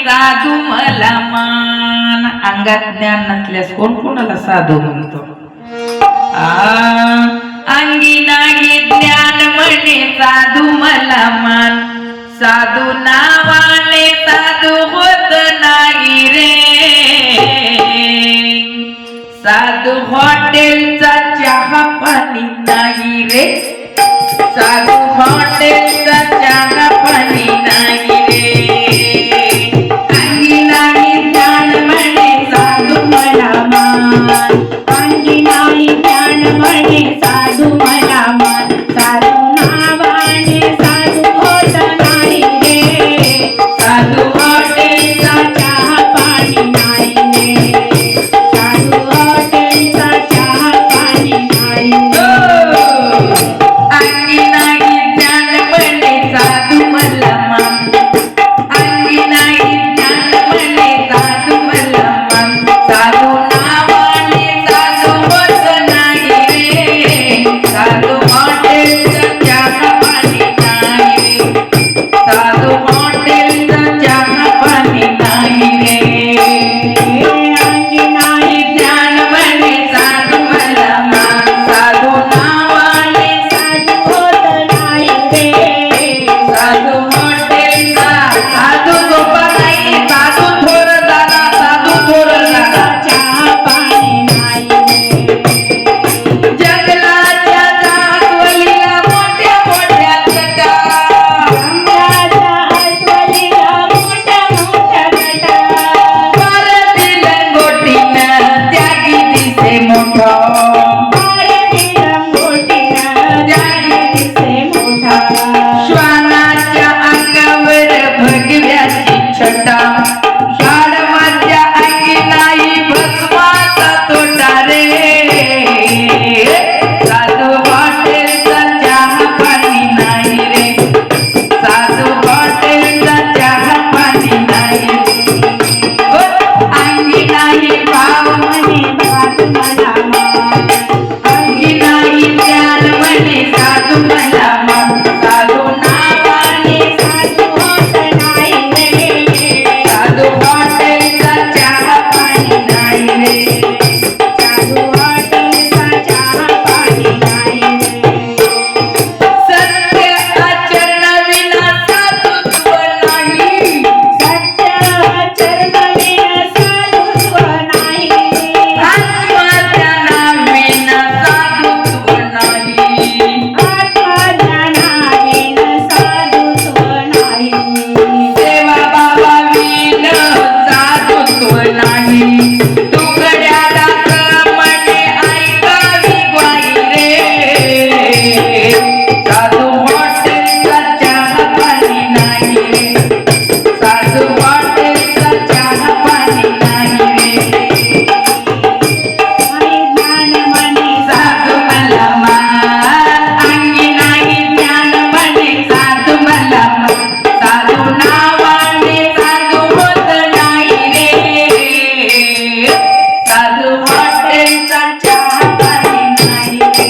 साधू मला मान. अंगात ज्ञान नसल्यास कोण कोणाला साधू म्हणतो. अंगी नाही ज्ञान म्हणे साधू मला मान. साधू नावाने साधू होत नाही रे. साधू हॉटेलचा चहा पाणी नाही रे. साधू हॉटेलचा चहा पाणी नाही रे. अंगी नाही ज्ञान म्हणे साधू मला मान. अंगी नाही ज्ञान म्हणे साधू मला मान. साधू नावाने साधू होत नाही रे. साधू हॉटेलचा चहा पाणी नाही रे. साधू हॉटेलचा चहा पाणी नाही रे. अंगी नाही ज्ञान म्हणे साधू मला मान. अंगी नाही ज्ञान म्हणे साधू मला मान. साधू नावाने साधू होत नाही रे. साधू हॉटेलचा चहा पाणी नाही रे. साधू हॉटेलचा चहा पाणी नाही रे. अंगी नाही ज्ञान म्हणे साधू मला मान. साधू नावाने साधू होत नाही रे. साधू हॉटेलचा साधू झोपा नाही. साधू थोर झाला. साधू थोर झाला. चहा पाणी नाही रे. जंगलाच्या जास्वलीला मोठ्या मोठ्या जटा. जंगलाच्या अस्वलीला मोठ्या मोठ्या जटा. भारती लंगोटीनं त्यागी दिसे मोठा. भारती लंगोटीनं त्यागी दिसे मोठा. श्वानाच्या अंगावर भगव्याची छटा. गाढवाच्या अंगी नाही भस्माचा तोटा रे. साधू हॉटेलचा चहा पाणी नाही रे. साधू हॉटेलचा चहा पाणी नाही रे. अंगी नाही भाव म्हणे साधू मला मान. अंगी नाही ज्ञान म्हणे साधू मला मान. साधू नावाने साधू होत नाही रे. साधू हॉटेलचा चहा पाणी नाही रे. साधू हॉटेलचा चहा पाणी नाही रे. सत्य आचरणाविना साधुत्व नाही. सत्य आचरणाविना साधुत्व नाही. आत्मज्ञानाविना साधुत्व नाही. आत्मज्ञानाविना साधुत्व नाही. सेवा भावाविना साधुत्व नाही. तुकड्याला म्हणे ऐकावी ग्वाही रे. साधू हॉटेलचा चहा पाणी नाही रे. साधू हॉटेलचा चहा पाणी नाही रे. ज्ञान म्हणे साधू मला मान. अंगी नाही ज्ञान म्हणे साधू मला मान. साधू नावाने साधू होत नाही रे. साधू हॉटेलचा चहा पाणी नाही रे.